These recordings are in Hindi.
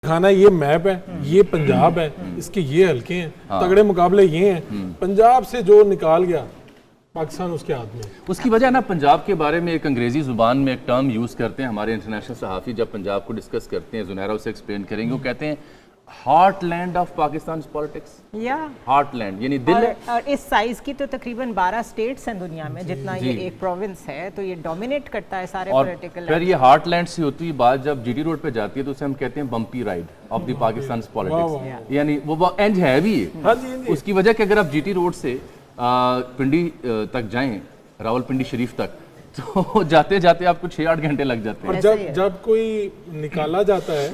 खाना ये मैप है, ये पंजाब है, इसके ये हल्के हैं, तगड़े मुकाबले ये हैं। पंजाब से जो निकाल गया पाकिस्तान उसके हाथ में। उसकी वजह ना पंजाब के बारे में एक अंग्रेजी जुबान में एक टर्म यूज़ करते हैं हमारे इंटरनेशनल सहाफ़ी जब पंजाब को डिस्कस करते हैं, जुनैरा उसे एक्सप्लेन करेंगे, वो कहते हैं हार्टलैंड ऑफ पाकिस्तान पॉलिटिक्स। या हार्टलैंड यानी दिल है। और इस साइज की तो तकरीबन 12 स्टेट्स हैं दुनिया में, जितना ये एक प्रोविंस है, तो ये डोमिनेट करता है सारे और पॉलिटिकल। फिर ये हार्टलैंड से होती है बात जब जीटी रोड पे जाती है तो उसे हम कहते हैं bumpy ride of the Pakistan politics, यानी वो एंड है भी उसकी वजह कि अगर आप जीटी रोड से पिंडी तक जाएं, रावलपिंडी शरीफ तक, तो जाते जाते आपको 6-8 घंटे लग जाते हैं। और जब कोई निकाला जाता है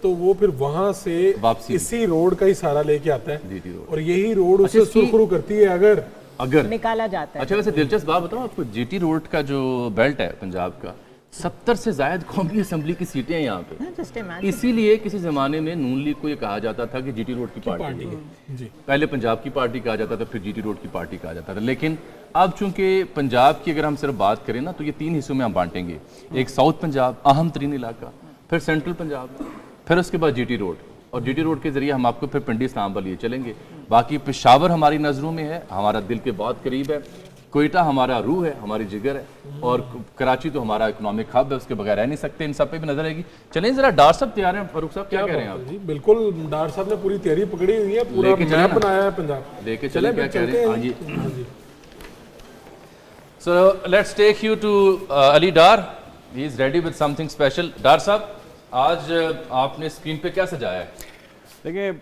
तो वो फिर वहां से वापसी इसी रोड का ही सहारा लेके आता है जीटी रोड। और यही रोड उसे सुरखरू करती है अगर निकाला जाता है। अच्छा, वैसे दिलचस्प बात बताऊं आपको, जीटी रोड का जो बेल्ट है पंजाब का, 70 से ज्यादा कौमी असम्बली की सीटें हैं यहाँ पे। Just imagine। इसीलिए किसी जमाने में नून लीग को ये कहा जाता था कि जीटी रोड की पार्टी है। जी पहले पंजाब की पार्टी कहा जाता था, फिर जीटी रोड की पार्टी कहा जाता था। लेकिन अब चूंकि पंजाब की अगर हम सिर्फ बात करें ना तो ये 3 हिस्सों में हम बांटेंगे। एक साउथ पंजाब, अहम तरीन इलाका, फिर सेंट्रल पंजाब, फिर उसके बाद जीटी रोड, और जीटी रोड के जरिए हम आपको फिर पिंडी इस्लामाबाद लिए चलेंगे। बाकी पेशावर हमारी नज़रों में है, हमारा दिल के बहुत करीब है, कोयटा हमारा रूह है, हमारी जिगर है, और कराची तो हमारा इकोनॉमिक हब है, उसके बगैर रह नहीं सकते। इन सब पे भी नजर आएगी। चलें जरा, डार साहब तैयार हैं? फारूक साहब क्या कह रहे हैं आप? जी बिल्कुल, डार साहब ने पूरी तैयारी पकड़ी हुई है, पूरा मैप बनाया है पंजाब। लेके चले, क्या कह रहे हैं? हाँ जी। So let's take you to Ali Dar, he is ready with something special. Dar साहब, आज आपने स्क्रीन पे क्या सजाया है? देखिए,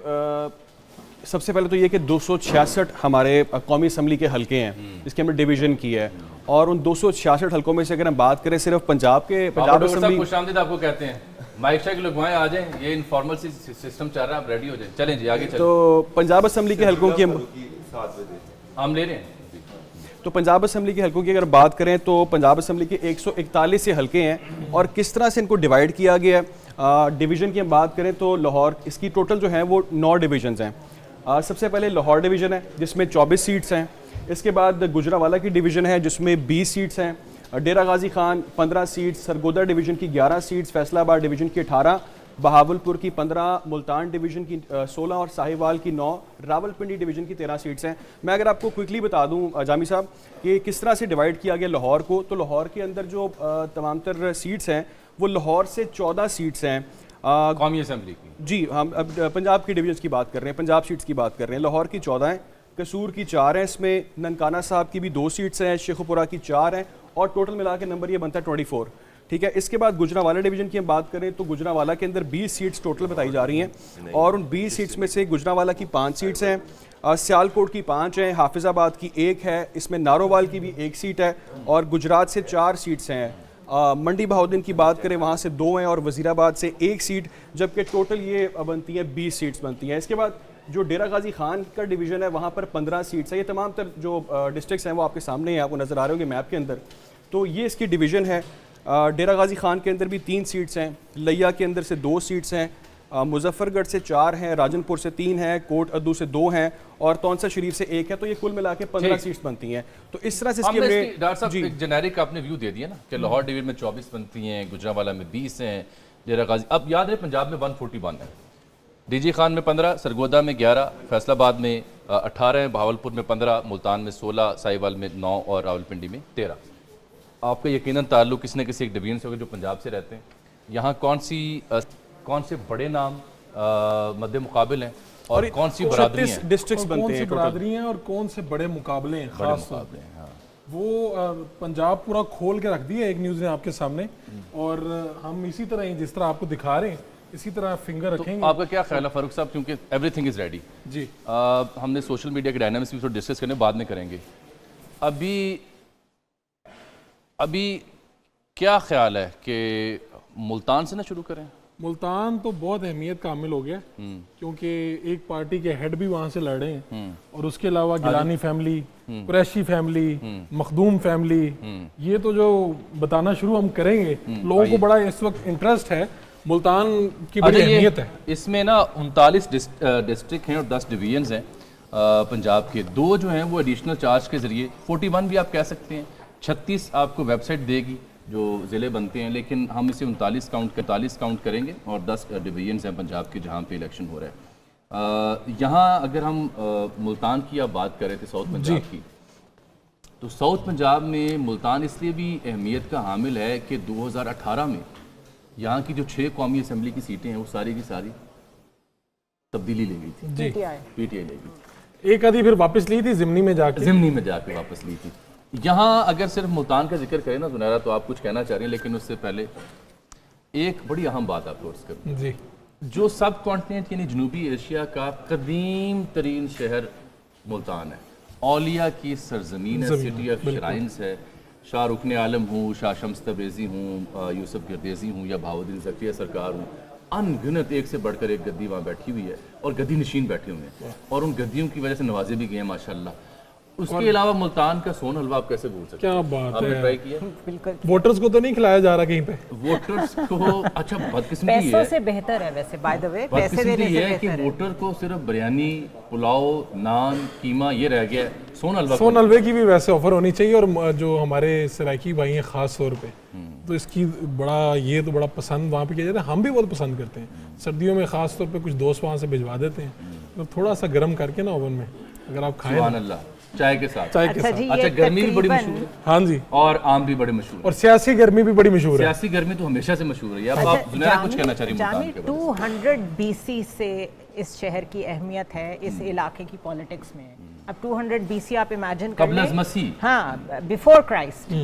सबसे पहले तो ये कि 266 हमारे कौमी असम्बली के हलके हैं, इसके हमने डिवीज़न की है, और उन 266 हलकों में से अगर हम बात करें सिर्फ पंजाब असम्बली, खुशामदीद आपको कहते हैं, माइक शाइक लगवाएं, आ जाएं, ये इनफॉर्मल सिस्टम चल रहा है, आप रेडी हो जाएं। चलें जी, आगे चलें। तो पंजाब असम्बली के हलकों की हम ले रहे हैं। तो पंजाब असम्बली के हलकों की अगर बात करें तो पंजाब असम्बली के 141 से हलके हैं, और किस तरह से इनको डिवाइड किया गया है। डिवीज़न की हम बात करें तो लाहौर, इसकी टोटल जो है वो 9 डिवीजन्स हैं। सबसे पहले लाहौर डिवीज़न है जिसमें 24 सीट्स हैं। इसके बाद गुजरांवाला की डिवीज़न है जिसमें 20 सीट्स हैं। डेरा गाजी खान 15 सीट्स, सरगोदा डिवीज़न की 11 सीट्स, फैसलाबाद डिवीज़न की 18, बहावलपुर की 15, मुल्तान डिवीज़न की 16 और साहिवाल की 9, रावलपिंडी डिवीज़न की 13 सीट्स हैं। मैं अगर आपको क्विकली बता दूं जामी साहब कि किस तरह से डिवाइड किया गया लाहौर को, तो लाहौर के अंदर जो तमाम तर सीट्स हैं वो लाहौर से 14 सीट्स हैं कौमी असम्बली की। जी, हम अब पंजाब की डिवीजन्स की बात कर रहे हैं, पंजाब सीट्स की बात कर रहे हैं। लाहौर की 14 हैं, कसूर की 4 हैं, इसमें ननकाना साहब की भी 2 सीट्स हैं, शेखुपुरा की 4 हैं, और टोटल मिला के नंबर ये बनता है 24। ठीक है। इसके बाद गुजरांवाला डिवीज़न की हम बात करें तो गुजरांवाला के अंदर 20 सीट्स टोटल बताई जा रही हैं, और उन 20 सीट्स में से गुजरांवाला की 5 सीट्स हैं, सियालकोट की 5 हैं, हाफिज़ाबाद की 1 है, इसमें नारोवाल की भी 1 सीट है, और गुजरात से 4 सीट्स हैं। मंडी बहाउद्दीन की बात करें वहाँ से 2 हैं, और वज़ीराबाद से 1 सीट, जबकि टोटल ये बनती है 20 सीट्स बनती हैं। इसके बाद जो डेरा गाजी खान का डिवीज़न है वहाँ पर 15 सीट्स है। ये तमाम तर जो डिस्ट्रिक्ट्स हैं वो आपके सामने हैं, आपको नज़र आ रहे होंगे मैप के अंदर। तो ये इसकी डिवीज़न है। डेरा गाजी खान के अंदर भी 3 सीट्स हैं, लिया के अंदर से 2 सीट्स हैं, मुजफ्फरगढ़ से 4 हैं, राजनपुर से 3 हैं, कोट अद्दू से 2 हैं, और तौनसा शरीफ से 1 है। तो ये कुल मिला के 15 सीट्स बनती हैं। तो इस तरह से डॉक्टर साहब एक जेनेरिक आपने व्यू दे दिया ना कि लाहौर डिवीजन में 24 बनती हैं, गुजरांवाला में 20 हैं, डेरा गाजी, अब याद रहे पंजाब में 141 है, डीजी खान में 15, सरगोदा में 11, फैसलाबाद में 18, बहावलपुर में 15, मुल्तान में 16, साहिवाल में 9 और रावलपिंडी में 13। आपका यकीनन ताल्लुक किसी न किसी एक डिवीजन से होगा जो पंजाब से रहते हैं। यहाँ कौन से बड़े नाम मद्दे मुकाबिल हैं और कौन सी बरादरी हैं, डिस्ट्रिक्ट्स बनते हैं, बरादरी हैं और कौन से बड़े मुकाबले हैं, खास मुकाबले हैं। हाँ। वो पंजाब पूरा खोल के रख दिया एक न्यूज़ ने आपके सामने, और हम इसी तरह ही जिस तरह आपको दिखा रहे हैं इसी तरह फिंगर रखेंगे। तो आपका क्या ख्याल है फारूक साहब, क्योंकि एवरीथिंग इज रेडी जी, हमने सोशल मीडिया के डायनामिक्स भी डिस्कस करने बाद में करेंगे। अभी क्या ख्याल है कि मुल्तान से ना शुरू करें? मुल्तान तो बहुत अहमियत का हामिल हो गया, क्योंकि एक पार्टी के हेड भी वहाँ से लड़े हैं, और उसके अलावा Gilani family, Qureshi family, Makhdoom family, ये तो जो बताना शुरू हम करेंगे, लोगों को बड़ा इस वक्त इंटरेस्ट है, मुल्तान की बड़ी अहमियत है। इसमें ना 39 डिस्ट्रिक्ट हैं और 10 डिवीजन्स हैं पंजाब के। 2 जो हैं वो एडिशनल चार्ज के जरिए, 41 भी आप कह सकते हैं, 36 आपको वेबसाइट देगी, जो ज़िले बनते हैं, लेकिन हम इसे 39 काउंट करेंगे और 10 डिवीजन्स हैं पंजाब के जहाँ पे इलेक्शन हो रहा है। यहाँ अगर हम मुल्तान की आप बात कर रहे थे, साउथ पंजाब की, तो साउथ पंजाब में मुल्तान इसलिए भी अहमियत का हामिल है कि 2018 में यहाँ की जो 6 कौमी असम्बली की सीटें हैं वो सारी की सारी तब्दीली ले गई थी, जी पीटीआई ले गई थी। एक आधी फिर वापस ली थी ज़िमनी में जाके। ज़िमनी में जाके वापस ली थी। यहाँ अगर सिर्फ मुल्तान का जिक्र करें ना जुनैरा, तो आप कुछ कहना चाह रही हैं, लेकिन उससे पहले एक बड़ी अहम बात आपको अर्ज़ करूँ। जी, जो सब कॉन्टिनेंट यानी जनूबी एशिया का कदीम तरीन शहर मुल्तान है, औलिया की सरजमीन है, सिटी ऑफ श्राइन्स है। शाह रुकन आलम हूँ, शाह शम्स तब्रेज़ी हूँ, यूसुफ गिरदेज़ी हूँ या बहाउद्दीन ज़किया सरकार हूँ, अनगिनत एक से बढ़कर एक गद्दी वहाँ बैठी हुई है और गद्दी नशीन बैठे हुए हैं और उन गद्दियों की वजह से नवाजे भी गए हैं माशाल्लाह। उसके अलावा मुल्तान का सोन हलवा आप कैसे भूल सकते क्या बात आपने है। ट्राई किया? बिल्कुल वोटर्स को तो नहीं खिलाया जा रहा कहीं पे? वोटर्स को अच्छा बदकिस्मती पैसों है, से बेहतर है वैसे, बाय द वे पैसे बदकिस्मती देने से ये है कि बेहतर है। वोटर को सिर्फ बिरयानी, पुलाव, नान, कीमा ये रह गया है। सोन हलवा सोन हलवे की भी वैसे ऑफर होनी चाहिए, और जो हमारे सराइकी भाई हैं ख़ास तौर पे, तो इसकी ये तो बड़ा पसंद वहाँ पे किया जाता है। हम भी बहुत पसंद करते हैं। सर्दियों में ख़ास तौर पे कुछ दोस्त वहाँ से भिजवा देते हैं, तो थोड़ा सा गर्म करके ना ओवन में अगर आप खाएं सुभान अल्लाह, चाय के साथ। चाय के अच्छा साथ। जी, अच्छा, ये गर्मी भी बड़ी तकरीबन मशहूर है हाँ जी, और आम भी बड़े मशहूर है। और सियासी गर्मी भी बड़ी मशहूर है। सियासी गर्मी तो हमेशा से मशहूर है। अब आप जुनैरा कुछ कहना चाह रही हैं मुल्तान जामी के बारे में? 200 BC से इस शहर की अहमियत है इस इलाके की पॉलिटिक्स में। अब 200 BC आप इमेजिन कर कबल लें, अज़ मसीह। हाँ, बिफोर क्राइस्ट।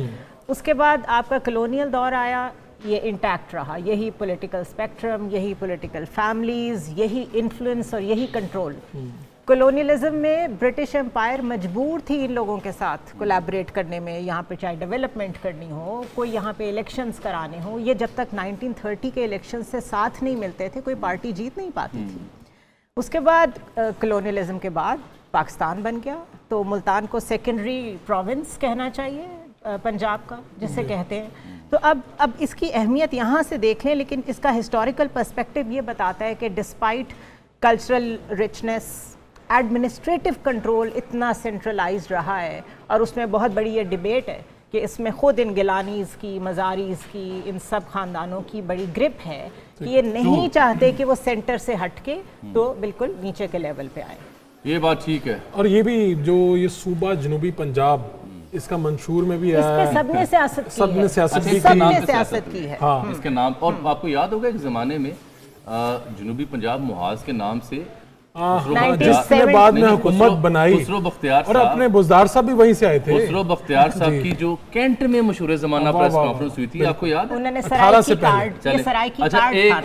उसके बाद आपका कॉलोनियल दौर आया, ये इंटैक्ट रहा, यही पॉलिटिकल स्पेक्ट्रम, यही पॉलिटिकल फैमिलीज, यही इन्फ्लुएंस और यही कंट्रोल। कॉलोनियलिज्म में ब्रिटिश एम्पायर मजबूर थी इन लोगों के साथ कोलैबोरेट करने में, यहाँ पे चाहे डेवलपमेंट करनी हो, कोई यहाँ पे इलेक्शंस कराने हो। ये जब तक 1930 के इलेक्शन से साथ नहीं मिलते थे, कोई पार्टी जीत नहीं पाती थी। उसके बाद कॉलोनियलिज्म के बाद पाकिस्तान बन गया, तो मुल्तान को सेकेंडरी प्रोविंस कहना चाहिए पंजाब का, जिसे कहते हैं। तो अब इसकी अहमियत यहाँ से देखें, लेकिन इसका हिस्टोरिकल पर्सपेक्टिव ये बताता है कि despite cultural richness, administrative control इतना सेंट्रलाइज्ड रहा है, और उसमें बहुत बड़ी ये डिबेट है कि इसमें खुद इन गिलानीज़ की, मज़ारीज़ की, इन सब ख़ानदानों की बड़ी ग्रिप है कि ये नहीं चाहते कि वो सेंटर से हटके तो बिल्कुल नीचे के लेवल पे आए। ये बात ठीक है। और ये भी जो ये सूबा जनूबी पंजाब, इसका मंशूर में भी इस आया पे सबने सियासत की सबने है, सियासत अच्छा, की। इसके नाम सबने पे सियासत की है। हाँ, इसके नाम, और आपको याद होगा एक ज़माने में जनूबी पंजाब मुहाज के नाम से जिसने बाद में हुकूमत बनाई, खुसरो बख्तियार और अपने बुज़दार साहब भी वहीं से आए थे। खुसरो बख्तियार साहब की जो कैंट में मशहूर ज़माना प्रेस कॉन्फ्रेंस हुई थी, आपको याद है? उन्होंने 18 सराय से की पहले। कार्ड, ये चले। सराय की अच्छा, कार्ड एक था